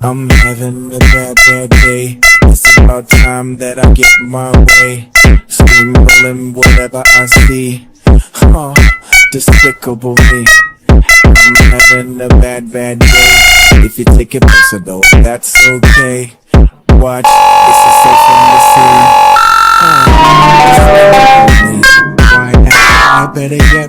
I'm having a bad, bad day. It's about time that I get my way. Steamrolling whatever I see. Oh, despicable me. I'm having a bad, bad day. If you take it personal, that's okay. Watch, it's a safe from the sea. Oh, despicable me. Why, I better get